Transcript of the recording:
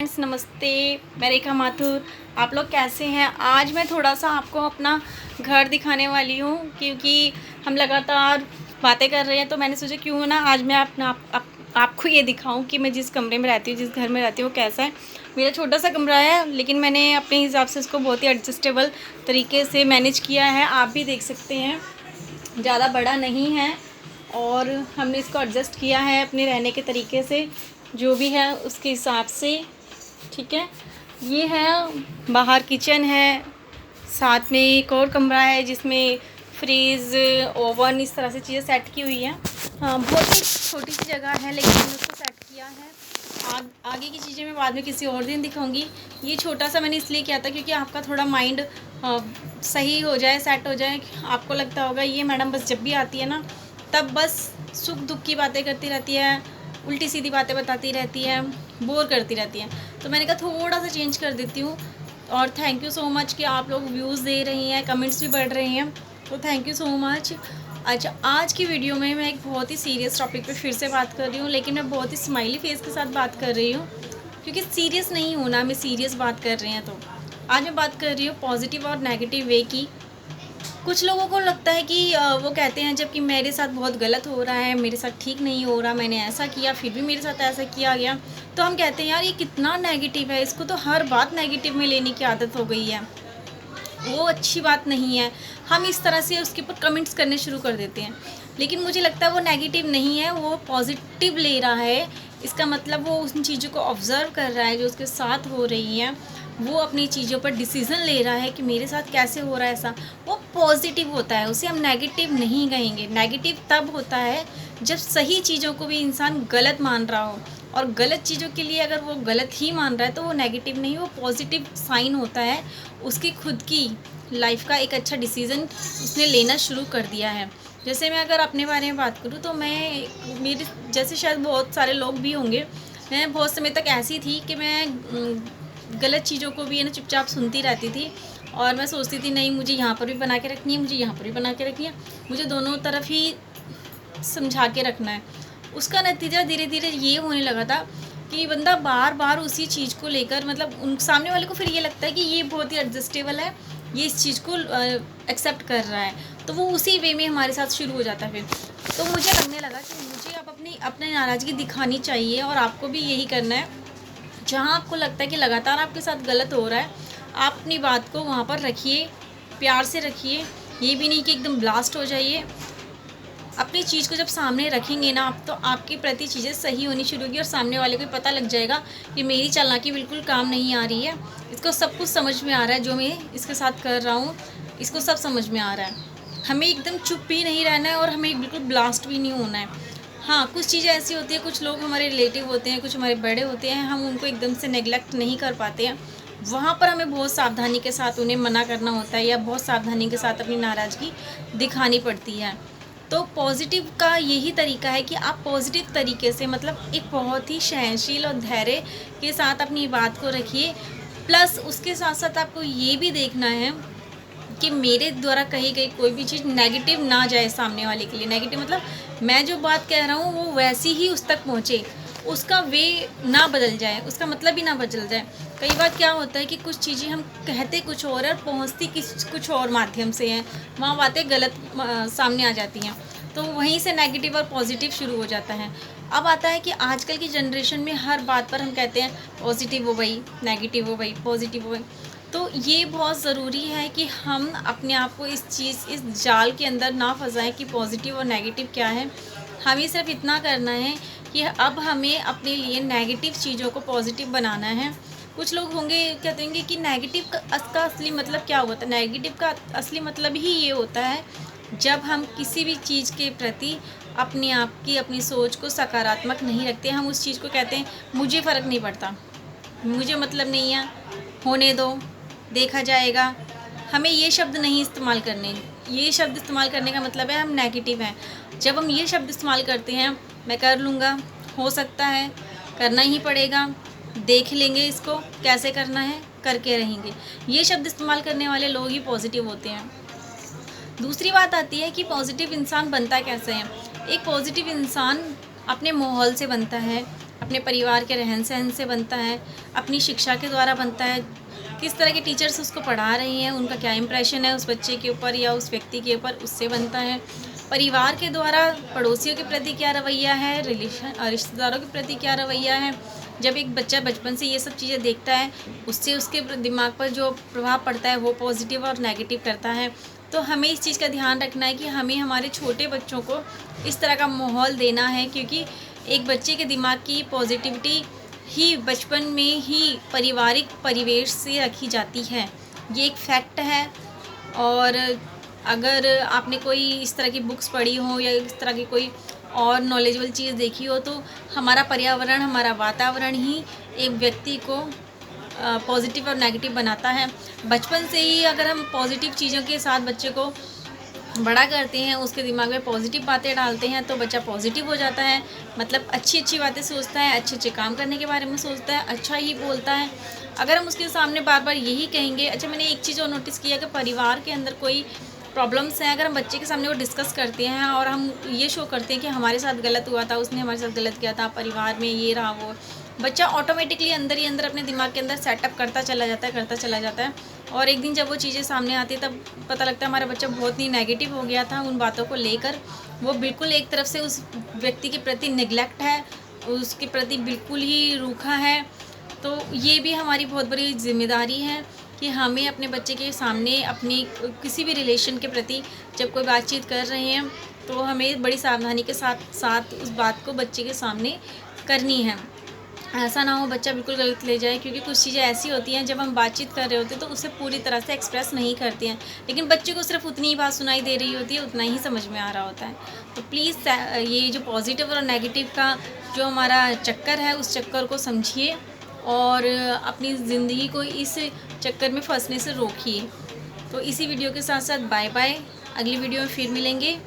Friends नमस्ते, मैं रेखा माथुर। आप लोग कैसे हैं? आज मैं थोड़ा सा आपको अपना घर दिखाने वाली हूँ क्योंकि हम लगातार बातें कर रहे हैं, तो मैंने सोचा क्यों ना आज मैं अपना आपको ये दिखाऊं कि मैं जिस कमरे में रहती हूँ, जिस घर में रहती हूँ, वो कैसा है। मेरा छोटा सा कमरा है, लेकिन मैंने अपने हिसाब से उसको बहुत ही एडजस्टेबल तरीके से मैनेज किया है। आप भी देख सकते हैं, ज़्यादा बड़ा नहीं है और हमने इसको एडजस्ट किया है अपने रहने के तरीके से, जो भी है उसके हिसाब से। ठीक है, ये है बाहर किचन है, साथ में एक और कमरा है जिसमें फ्रीज़, ओवन, इस तरह से चीज़ें सेट की हुई हैं। हाँ, बहुत ही छोटी सी जगह है, लेकिन मैंने उसको सेट किया है। आगे की चीज़ें मैं बाद में किसी और दिन दिखाऊंगी। ये छोटा सा मैंने इसलिए किया था क्योंकि आपका थोड़ा माइंड सही हो जाए, सेट हो जाए। आपको लगता होगा ये मैडम बस जब भी आती है ना, तब बस सुख दुख की बातें करती रहती है, उल्टी सीधी बातें बताती रहती है, बोर करती रहती है। तो मैंने कहा थोड़ा सा चेंज कर देती हूँ। और थैंक यू सो मच कि आप लोग व्यूज़ दे रही हैं, कमेंट्स भी बढ़ रहे हैं, तो थैंक यू सो मच। अच्छा, आज की वीडियो में मैं एक बहुत ही सीरियस टॉपिक पे फिर से बात कर रही हूँ, लेकिन मैं बहुत ही स्माइली फेस के साथ बात कर रही हूँ क्योंकि सीरियस नहीं होना, मैं सीरियस बात कर रही हैं। तो आज मैं बात कर रही हूँ पॉजिटिव और नेगेटिव वे की। कुछ लोगों को लगता है कि वो कहते हैं जबकि मेरे साथ बहुत गलत हो रहा है, मेरे साथ ठीक नहीं हो रहा, मैंने ऐसा किया फिर भी मेरे साथ ऐसा किया गया, तो हम कहते हैं यार ये कितना नेगेटिव है, इसको तो हर बात नेगेटिव में लेने की आदत हो गई है, वो अच्छी बात नहीं है। हम इस तरह से उसके ऊपर कमेंट्स करने शुरू कर देते हैं, लेकिन मुझे लगता है वो नेगेटिव नहीं है, वो पॉजिटिव ले रहा है। इसका मतलब वो उन चीज़ों को ऑब्ज़र्व कर रहा है जो उसके साथ हो रही हैं, वो अपनी चीज़ों पर डिसीज़न ले रहा है कि मेरे साथ कैसे हो रहा है ऐसा। वो पॉजिटिव होता है, उसे हम नेगेटिव नहीं कहेंगे। नेगेटिव तब होता है जब सही चीज़ों को भी इंसान गलत मान रहा हो, और गलत चीज़ों के लिए अगर वो गलत ही मान रहा है तो वो नेगेटिव नहीं, वो पॉजिटिव साइन होता है। उसकी खुद की लाइफ का एक अच्छा डिसीज़न उसने लेना शुरू कर दिया है। जैसे मैं अगर अपने बारे में बात करूँ तो मैं, मेरे जैसे शायद बहुत सारे लोग भी होंगे, मैं बहुत समय तक ऐसी थी कि मैं गलत चीज़ों को भी है ना चुपचाप सुनती रहती थी, और मैं सोचती थी नहीं मुझे यहाँ पर भी बना के रखनी है, मुझे यहाँ पर भी बना के रखनी है, मुझे दोनों तरफ ही समझा के रखना है। उसका नतीजा धीरे धीरे ये होने लगा था कि बंदा बार बार उसी चीज़ को लेकर, मतलब उन सामने वाले को फिर ये लगता है कि ये बहुत ही एडजस्टेबल है, ये इस चीज़ को एक्सेप्ट कर रहा है, तो वो उसी वे में हमारे साथ शुरू हो जाता है फिर। तो मुझे लगने लगा कि मुझे अब अपनी नाराज़गी दिखानी चाहिए, और आपको भी यही करना है। जहाँ आपको लगता है कि लगातार आपके साथ गलत हो रहा है, आप अपनी बात को वहाँ पर रखिए, प्यार से रखिए। ये भी नहीं कि एकदम ब्लास्ट हो जाइए। अपनी चीज़ को जब सामने रखेंगे ना आप, तो आपके प्रति चीज़ें सही होनी शुरू होगी, और सामने वाले को पता लग जाएगा कि मेरी चालाकी बिल्कुल काम नहीं आ रही है, इसको सब कुछ समझ में आ रहा है, जो मैं इसके साथ कर रहा हूँ इसको सब समझ में आ रहा है। हमें एकदम चुप भी नहीं रहना है और हमें बिल्कुल ब्लास्ट भी नहीं होना है। हाँ, कुछ चीज़ें ऐसी होती है, कुछ लोग हमारे रिलेटिव होते हैं, कुछ हमारे बड़े होते हैं, हम उनको एकदम से नेग्लेक्ट नहीं कर पाते हैं। वहाँ पर हमें बहुत सावधानी के साथ उन्हें मना करना होता है, या बहुत सावधानी के साथ अपनी नाराज़गी दिखानी पड़ती है। तो पॉजिटिव का यही तरीका है कि आप पॉजिटिव तरीके से, मतलब एक बहुत ही सहनशील और धैर्य के साथ अपनी बात को रखिए। प्लस उसके साथ साथ आपको ये भी देखना है कि मेरे द्वारा कही गई कोई भी चीज़ नेगेटिव ना जाए सामने वाले के लिए। नेगेटिव मतलब मैं जो बात कह रहा हूँ वो वैसी ही उस तक पहुँचे, उसका वे ना बदल जाए, उसका मतलब ही ना बदल जाए। कई बार क्या होता है कि कुछ चीज़ें हम कहते कुछ और है और पहुँचती कुछ और माध्यम से हैं, वहाँ बातें गलत सामने आ जाती हैं, तो वहीं से नेगेटिव और पॉजिटिव शुरू हो जाता है। अब आता है कि आजकल की जनरेशन में हर बात पर हम कहते हैं पॉजिटिव हो भाई, नेगेटिव हो भाई, पॉजिटिव हो भाई। तो ये बहुत ज़रूरी है कि हम अपने आप को इस जाल के अंदर ना फंसाएं कि पॉजिटिव और नेगेटिव क्या है। हमें सिर्फ इतना करना है कि अब हमें अपने लिए नेगेटिव चीज़ों को पॉजिटिव बनाना है। कुछ लोग होंगे कहते होंगे कि नेगेटिव का असली मतलब क्या होता है। नेगेटिव का असली मतलब ही ये होता है जब हम किसी भी चीज़ के प्रति अपने आप की, अपनी सोच को सकारात्मक नहीं रखते। हम उस चीज़ को कहते हैं मुझे फ़र्क नहीं पड़ता, मुझे मतलब नहीं है, होने दो, देखा जाएगा। हमें ये शब्द नहीं इस्तेमाल करने। ये शब्द इस्तेमाल करने का मतलब है हम नेगेटिव हैं। जब हम ये शब्द इस्तेमाल करते हैं, मैं कर लूँगा, हो सकता है, करना ही पड़ेगा, देख लेंगे इसको कैसे करना है, करके रहेंगे, ये शब्द इस्तेमाल करने वाले लोग ही पॉजिटिव होते हैं। दूसरी बात आती है कि पॉजिटिव इंसान बनता कैसे है। एक पॉजिटिव इंसान अपने माहौल से बनता है, अपने परिवार के रहन सहन से बनता है, अपनी शिक्षा के द्वारा बनता है, किस तरह के टीचर्स उसको पढ़ा रही हैं, उनका क्या इम्प्रेशन है उस बच्चे के ऊपर या उस व्यक्ति के ऊपर, उससे बनता है। परिवार के द्वारा पड़ोसियों के प्रति क्या रवैया है, रिश्तेदारों के प्रति क्या रवैया है। जब एक बच्चा बचपन से ये सब चीज़ें देखता है, उससे उसके दिमाग पर जो प्रभाव पड़ता है वो पॉजिटिव और नेगेटिव करता है। तो हमें इस चीज़ का ध्यान रखना है कि हमें हमारे छोटे बच्चों को इस तरह का माहौल देना है, क्योंकि एक बच्चे के दिमाग की पॉजिटिविटी ही बचपन में ही पारिवारिक परिवेश से रखी जाती है। ये एक फैक्ट है। और अगर आपने कोई इस तरह की बुक्स पढ़ी हो या इस तरह की कोई और नॉलेजेबल चीज़ देखी हो, तो हमारा पर्यावरण, हमारा वातावरण ही एक व्यक्ति को पॉजिटिव और नेगेटिव बनाता है। बचपन से ही अगर हम पॉजिटिव चीज़ों के साथ बच्चे को बड़ा करते हैं, उसके दिमाग में पॉजिटिव बातें डालते हैं, तो बच्चा पॉजिटिव हो जाता है। मतलब अच्छी अच्छी बातें सोचता है, अच्छे अच्छे काम करने के बारे में सोचता है, अच्छा ही बोलता है। अगर हम उसके सामने बार बार यही कहेंगे। अच्छा, मैंने एक चीज़ और नोटिस किया कि परिवार के अंदर कोई प्रॉब्लम्स हैं, अगर हम बच्चे के सामने वो डिस्कस करते हैं और हम ये शो करते हैं कि हमारे साथ गलत हुआ था, उसने हमारे साथ गलत किया था, परिवार में ये रहा वो, बच्चा ऑटोमेटिकली अंदर ही अंदर अपने दिमाग के अंदर सेटअप करता चला जाता है। और एक दिन जब वो चीज़ें सामने आती है, तब पता लगता है हमारा बच्चा बहुत ही नेगेटिव हो गया था उन बातों को लेकर। वो बिल्कुल एक तरफ से उस व्यक्ति के प्रति निगलेक्ट है, उसके प्रति बिल्कुल ही रूखा है। तो ये भी हमारी बहुत बड़ी जिम्मेदारी है कि हमें अपने बच्चे के सामने अपनी किसी भी रिलेशन के प्रति जब कोई बातचीत कर रहे हैं, तो हमें बड़ी सावधानी के साथ साथ उस बात को बच्चे के सामने करनी है। ऐसा ना हो बच्चा बिल्कुल गलत ले जाए, क्योंकि कुछ चीज़ें ऐसी होती हैं जब हम बातचीत कर रहे होते हैं तो उसे पूरी तरह से एक्सप्रेस नहीं करते हैं, लेकिन बच्चे को सिर्फ उतनी ही बात सुनाई दे रही होती है, उतना ही समझ में आ रहा होता है। तो प्लीज़ ये जो पॉजिटिव और नेगेटिव का जो हमारा चक्कर है, उस चक्कर को समझिए और अपनी ज़िंदगी को इस चक्कर में फंसने से रोकिए। तो इसी वीडियो के साथ साथ बाय बाय। अगली वीडियो में फिर मिलेंगे।